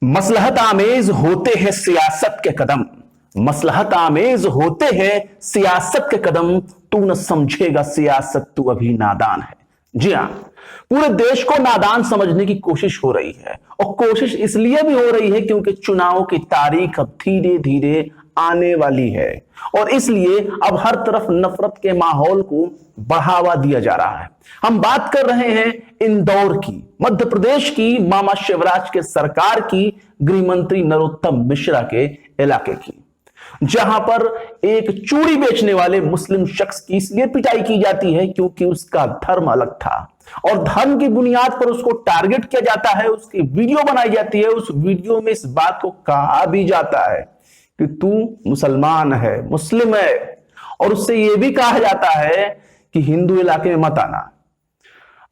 मसलहत आमेज होते हैं सियासत के कदम। मसलहत आमेज होते हैं सियासत के कदम। तू न समझेगा सियासत, तू अभी नादान है। जी हां, पूरे देश को नादान समझने की कोशिश हो रही है, और कोशिश इसलिए भी हो रही है क्योंकि चुनाव की तारीख अब धीरे धीरे आने वाली है, और इसलिए अब हर तरफ नफरत के माहौल को बढ़ावा दिया जा रहा है। हम बात कर रहे हैं इंदौर की, मध्य प्रदेश की, मामा शिवराज के सरकार की, गृह मंत्री नरोत्तम मिश्रा के इलाके की, जहां पर एक चूड़ी बेचने वाले मुस्लिम शख्स की इसलिए पिटाई की जाती है क्योंकि उसका धर्म अलग था, और धर्म की बुनियाद पर उसको टारगेट किया जाता है। उसकी वीडियो बनाई जाती है, उस वीडियो में इस बात को कहा भी जाता है कि तू मुसलमान है, मुस्लिम है, और उससे यह भी कहा जाता है कि हिंदू इलाके में मत आना।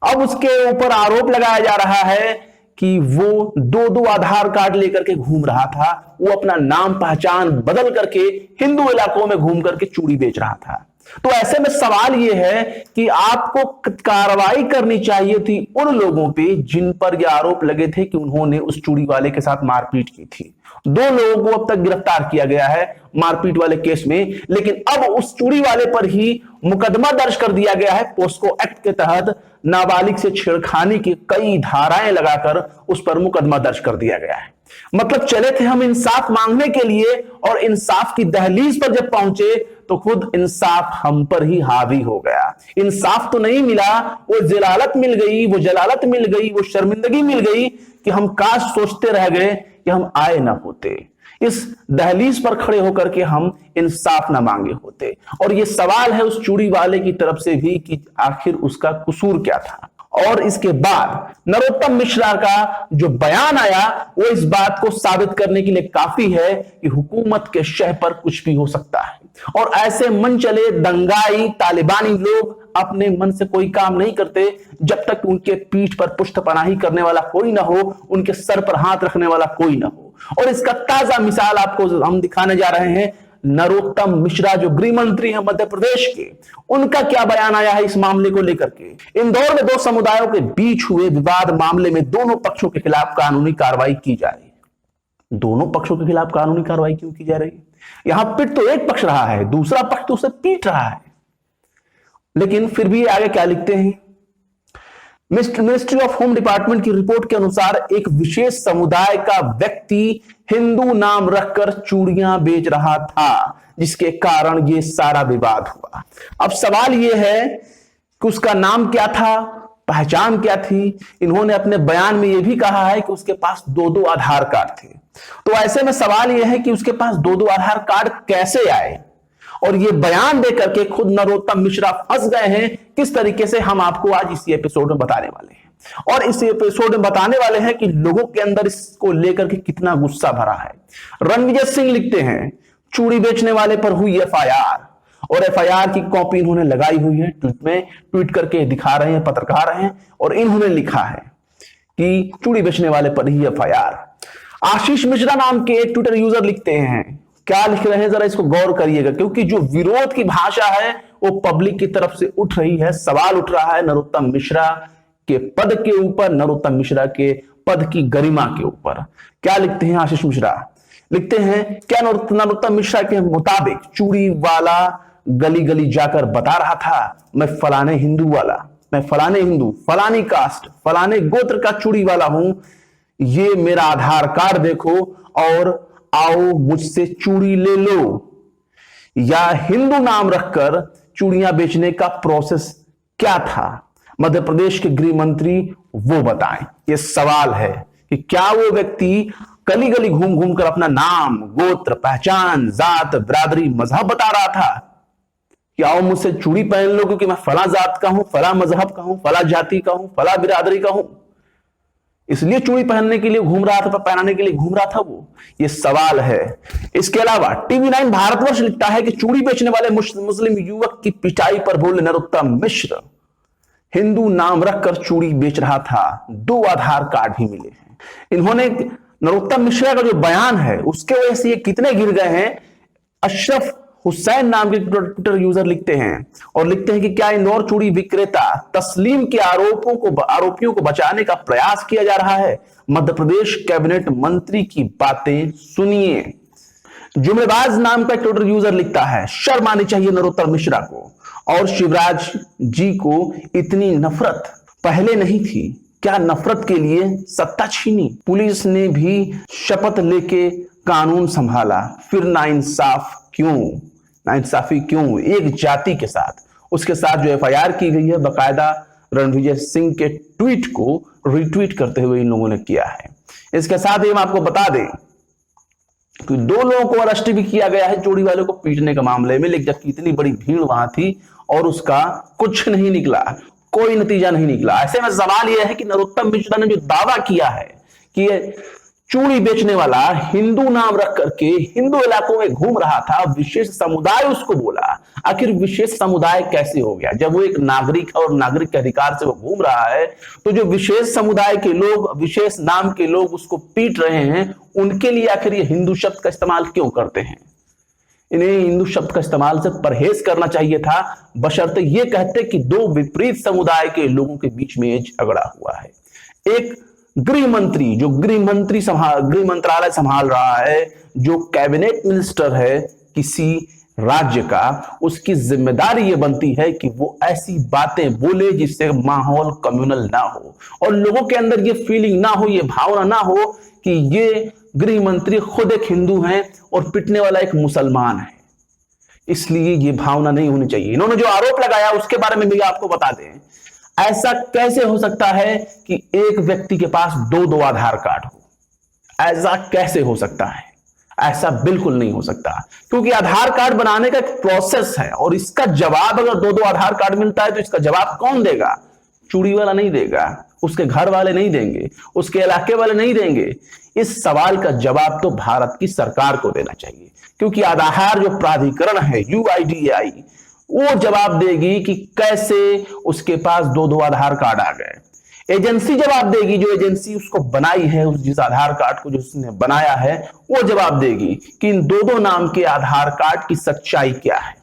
अब उसके ऊपर आरोप लगाया जा रहा है कि वो दो दो आधार कार्ड लेकर के घूम रहा था, वो अपना नाम पहचान बदल करके हिंदू इलाकों में घूम करके चूड़ी बेच रहा था। तो ऐसे में सवाल यह है कि आपको कार्रवाई करनी चाहिए थी उन लोगों पे जिन पर यह आरोप लगे थे कि उन्होंने उस चूड़ी वाले के साथ मारपीट की थी। 2 लोगों को अब तक गिरफ्तार किया गया है मारपीट वाले केस में, लेकिन अब उस चूड़ी वाले पर ही मुकदमा दर्ज कर दिया गया है पोस्को एक्ट के तहत। नाबालिग से छेड़खानी की कई धाराएं लगाकर उस पर मुकदमा दर्ज कर दिया गया है। मतलब चले थे हम इंसाफ मांगने के लिए, और इंसाफ की दहलीज पर जब पहुंचे तो खुद इंसाफ हम पर ही हावी हो गया। इंसाफ तो नहीं मिला, वो जलालत मिल गई, वो जलालत मिल गई, वो शर्मिंदगी मिल गई कि हम काश सोचते रह गए कि हम आए ना होते, इस दहलीज पर खड़े होकर के हम इंसाफ ना मांगे होते। और ये सवाल है उस चूड़ी वाले की तरफ से भी कि आखिर उसका कसूर क्या था। और इसके बाद नरोत्तम मिश्रा का जो बयान आया वो इस बात को साबित करने के लिए काफी है कि हुकूमत के शह पर कुछ भी हो सकता है, और ऐसे मन चले दंगाई तालिबानी लोग अपने मन से कोई काम नहीं करते जब तक उनके पीठ पर पुष्टपनाही करने वाला कोई ना हो, उनके सर पर हाथ रखने वाला कोई ना हो। और इसका ताजा मिसाल आपको हम दिखाने जा रहे हैं। नरोत्तम मिश्रा जो गृह मंत्री हैं मध्य प्रदेश के, उनका क्या बयान आया है इस मामले को लेकर के। इंदौर में 2 समुदायों के बीच हुए विवाद मामले में दोनों पक्षों के खिलाफ कानूनी कार्रवाई की जा रही है। दोनों पक्षों के खिलाफ कानूनी कार्रवाई क्यों की जा रही है? यहां पिट तो एक पक्ष रहा है, दूसरा पक्ष तो उसे पीट रहा है। लेकिन फिर भी आगे क्या लिखते हैं, मिनिस्ट्री ऑफ होम डिपार्टमेंट की रिपोर्ट के अनुसार एक विशेष समुदाय का व्यक्ति हिंदू नाम रखकर चूड़ियां बेच रहा था, जिसके कारण यह सारा विवाद हुआ। अब सवाल यह है कि उसका नाम क्या था, पहचान क्या थी। इन्होंने अपने बयान में यह भी कहा है कि उसके पास 2-2 आधार कार्ड थे। तो ऐसे में सवाल यह है कि उसके पास 2-2 आधार कार्ड कैसे आए, और ये बयान देकर के खुद नरोत्तम मिश्रा फंस गए हैं। किस तरीके से हम आपको आज इसी एपिसोड में बताने वाले हैं, और इस एपिसोड में बताने वाले हैं कि लोगों के अंदर इसको लेकर के कितना गुस्सा भरा है। रणविजय सिंह लिखते हैं, चूड़ी बेचने वाले पर हुई एफआईआर, और एफआईआर की कॉपी इन्होंने लगाई हुई है, ट्वीट करके दिखा रहे हैं पत्रकार हैं, और इन्होंने लिखा है कि चूड़ी बेचने वाले पर ही एफआईआर। आशीष मिश्रा नाम के एक ट्विटर यूजर लिखते हैं, क्या लिख रहे हैं जरा इसको गौर करिएगा, क्योंकि जो विरोध की भाषा है वो पब्लिक की तरफ से उठ रही है। सवाल उठ रहा है नरोत्तम मिश्रा के पद के ऊपर, नरोत्तम मिश्रा के पद की गरिमा के ऊपर। क्या लिखते हैं आशीष मिश्रा? लिखते हैं, क्या नरोत्तम मिश्रा के मुताबिक चूड़ी वाला गली गली जाकर बता रहा था मैं फलाने हिंदू वाला, मैं फलाने हिंदू, फलानी कास्ट, फलाने गोत्र का चूड़ी वाला हूं, ये मेरा आधार कार्ड देखो और आओ मुझसे चूड़ी ले लो। या हिंदू नाम रखकर चूड़ियां बेचने का प्रोसेस क्या था? मध्य प्रदेश के गृह मंत्री वो बताएं। यह सवाल है कि क्या वो व्यक्ति गली गली घूम घूम कर अपना नाम, गोत्र, पहचान, जात, बिरादरी, मजहब बता रहा था कि आओ मुझसे चूड़ी पहन लो क्योंकि मैं फला जात का हूं, फला मजहब का हूं, फला जाति का हूं, फला बिरादरी का हूं, इसलिए चूड़ी पहनने के लिए घूम रहा था, पहनाने के लिए घूम रहा था वो? ये सवाल है। इसके अलावा टीवी9 भारतवर्ष लिखता है कि चूड़ी बेचने वाले मुस्लिम युवक की पिटाई पर बोले नरोत्तम मिश्र, हिंदू नाम रखकर चूड़ी बेच रहा था, 2 आधार कार्ड भी मिले हैं। इन्होंने नरोत्तम मिश्रा का जो बयान है उसके वजह से ये कितने गिर गए हैं। अशरफ हुसैन नाम के ट्विटर यूजर लिखते हैं और लिखते हैं कि क्या इंदौर चूड़ी विक्रेता तस्लीम के आरोपियों को बचाने का प्रयास किया जा रहा है? मध्य प्रदेश कैबिनेट मंत्री की बातें सुनिए। जुमलेबाज नाम का ट्विटर यूजर लिखता है, शर्म आनी चाहिए नरोत्तम मिश्रा को, और शिवराज जी को इतनी नफरत पहले नहीं थी। क्या नफरत के लिए सत्ता छीनी? पुलिस ने भी शपथ लेके कानून संभाला, फिर नाइंसाफी क्यों एक जाति के साथ? उसके साथ जो एफआईआर की गई है बकायदा रणविजय सिंह के ट्वीट को रिट्वीट करते हुए इन लोगों ने किया है। इसके साथ ही हम आपको बता दें कि 2 लोगों को अरेस्ट भी किया गया है चूड़ी वाले को पीटने के मामले में, लेकिन जबकि इतनी बड़ी भीड़ वहां थी और उसका कुछ नहीं निकला, कोई नतीजा नहीं निकला। ऐसे में सवाल यह है कि नरोत्तम मिश्रा ने जो दावा किया है कि चूड़ी बेचने वाला हिंदू नाम रख करके हिंदू इलाकों में घूम रहा था, विशेष समुदाय उसको बोला। आखिर विशेष समुदाय कैसे हो गया? जब वो एक नागरिक है और नागरिक के अधिकार से वो घूम रहा है, तो जो विशेष समुदाय के लोग, विशेष नाम के लोग उसको पीट रहे हैं, उनके लिए आखिर ये हिंदू शब्द का इस्तेमाल क्यों करते हैं? इन्हें हिंदू शब्द का इस्तेमाल से परहेज करना चाहिए था, बशर्ते ये कहते कि 2 विपरीत समुदाय के लोगों के बीच में झगड़ा हुआ है। एक गृह मंत्री जो गृह मंत्रालय संभाल रहा है, जो कैबिनेट मिनिस्टर है किसी राज्य का, उसकी जिम्मेदारी यह बनती है कि वो ऐसी बातें बोले जिससे माहौल कम्युनल ना हो और लोगों के अंदर ये फीलिंग ना हो, ये भावना ना हो कि ये गृह मंत्री खुद एक हिंदू हैं और पिटने वाला एक मुसलमान है। इसलिए ये भावना नहीं होनी चाहिए। इन्होंने जो आरोप लगाया उसके बारे में भी आपको बता दें, ऐसा कैसे हो सकता है कि एक व्यक्ति के पास 2 आधार कार्ड हो? ऐसा कैसे हो सकता है? ऐसा बिल्कुल नहीं हो सकता, क्योंकि आधार कार्ड बनाने का एक प्रोसेस है और इसका जवाब अगर 2 आधार कार्ड मिलता है तो इसका जवाब कौन देगा? चूड़ी वाला नहीं देगा, उसके घर वाले नहीं देंगे, उसके इलाके वाले नहीं देंगे। इस सवाल का जवाब तो भारत की सरकार को देना चाहिए, क्योंकि आधार जो प्राधिकरण है UIDAI, वो जवाब देगी कि कैसे उसके पास 2 आधार कार्ड आ गए। एजेंसी जवाब देगी, जो एजेंसी उसको बनाई है, उस जिस आधार कार्ड को जो उसने बनाया है, वो जवाब देगी कि इन 2 नाम के आधार कार्ड की सच्चाई क्या है।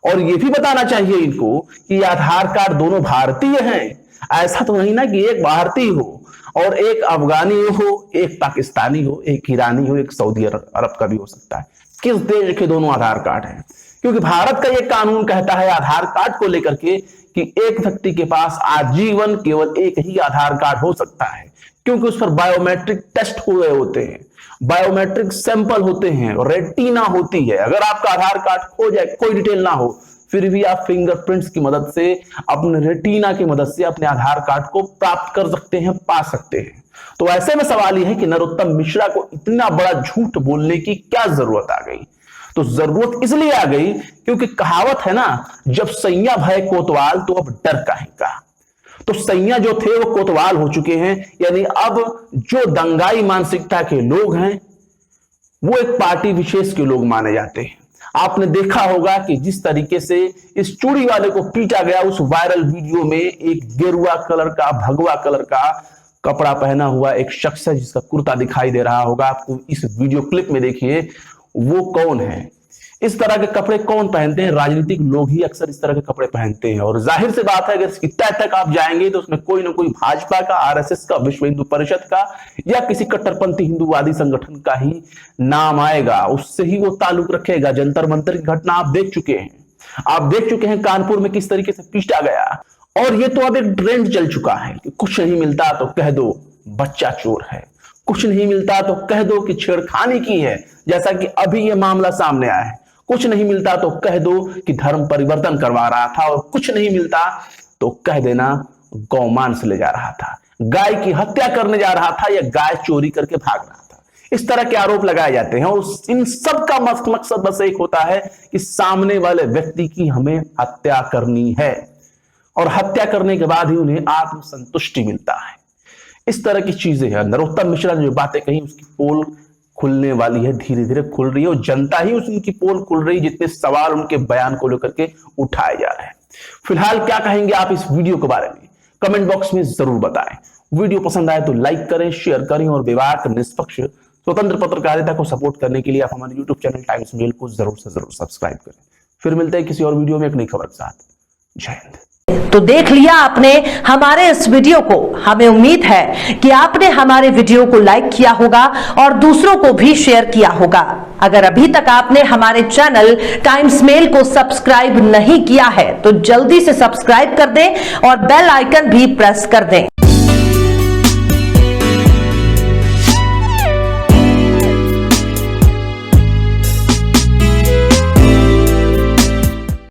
और ये भी बताना चाहिए इनको कि आधार कार्ड दोनों भारतीय हैं। ऐसा तो नहीं ना कि एक भारतीय हो और एक अफगानी हो, एक पाकिस्तानी हो, एक ईरानी हो, एक सऊदी अरब का भी हो सकता है। किस देश के दोनों आधार कार्ड हैं? क्योंकि भारत का यह कानून कहता है आधार कार्ड को लेकर के कि एक व्यक्ति के पास आजीवन केवल एक ही आधार कार्ड हो सकता है, क्योंकि उस पर बायोमेट्रिक टेस्ट हुए होते हैं, बायोमेट्रिक सैंपल होते हैं, रेटिना होती है। अगर आपका आधार कार्ड खो जाए, कोई डिटेल ना हो, फिर भी आप फिंगरप्रिंट्स की मदद से, अपने रेटिना की मदद से अपने आधार कार्ड को प्राप्त कर सकते हैं, पा सकते हैं। तो ऐसे में सवाल यह है कि नरोत्तम मिश्रा को इतना बड़ा झूठ बोलने की क्या जरूरत आ गई? तो जरूरत इसलिए आ गई क्योंकि कहावत है ना, जब सैया भय कोतवाल तो अब डर काहे का। तो सैया जो थे वो कोतवाल हो चुके हैं, यानी अब जो दंगाई मानसिकता के लोग हैं वो एक पार्टी विशेष के लोग माने जाते हैं। आपने देखा होगा कि जिस तरीके से इस चूड़ी वाले को पीटा गया, उस वायरल वीडियो में एक गेरुआ कलर का, भगवा कलर का कपड़ा पहना हुआ एक शख्स है जिसका कुर्ता दिखाई दे रहा होगा आपको। इस वीडियो क्लिप में देखिए वो कौन है। इस तरह के कपड़े कौन पहनते हैं? राजनीतिक लोग ही अक्सर इस तरह के कपड़े पहनते हैं। और जाहिर सी बात है अगर इसकी तह तक आप जाएंगे तो उसमें कोई ना कोई भाजपा का, RSS का, विश्व हिंदू परिषद का या किसी कट्टरपंथी हिंदूवादी संगठन का ही नाम आएगा, उससे ही वो ताल्लुक रखेगा। जंतर मंतर की घटना आप देख चुके हैं, आप देख चुके हैं कानपुर में किस तरीके से पीटा गया। और ये तो अब एक ट्रेंड चल चुका है कि कुछ नहीं मिलता तो कह दो बच्चा चोर है, कुछ नहीं मिलता तो कह दो कि छेड़खानी की है, जैसा कि अभी ये मामला सामने आया है। कुछ नहीं मिलता तो कह दो कि धर्म परिवर्तन करवा रहा था, और कुछ नहीं मिलता तो कह देना गौमांस ले जा रहा था, गाय की हत्या करने जा रहा था या गाय चोरी करके भाग रहा था। इस तरह के आरोप लगाए जाते हैं और इन सब का मकसद बस एक होता है कि सामने वाले व्यक्ति की हमें हत्या करनी है, और हत्या करने के बाद ही उन्हें आत्मसंतुष्टि मिलता है। इस तरह की चीजें हैं। नरोत्तम मिश्रा ने जो बातें कही उसकी पोल खुलने वाली है, धीरे धीरे खुल रही है, और जनता ही उनकी पोल खुल रही है जितने सवाल उनके बयान को लेकर के उठाए जा रहे हैं। फिलहाल क्या कहेंगे आप इस वीडियो के बारे में? कमेंट बॉक्स में जरूर बताएं। वीडियो पसंद आए तो लाइक करें, शेयर करें और विवाद निष्पक्ष स्वतंत्र पत्रकारिता को सपोर्ट करने के लिए आप हमारे YouTube चैनल टाइम्स मेल को जरूर से जरूर सब्सक्राइब करें। फिर मिलते हैं किसी और वीडियो में एक नई खबर के साथ। जय हिंद। तो देख लिया आपने हमारे इस वीडियो को। हमें उम्मीद है कि आपने हमारे वीडियो को लाइक किया होगा और दूसरों को भी शेयर किया होगा। अगर अभी तक आपने हमारे चैनल टाइम्स मेल को सब्सक्राइब नहीं किया है तो जल्दी से सब्सक्राइब कर दें और बेल आइकन भी प्रेस कर दें।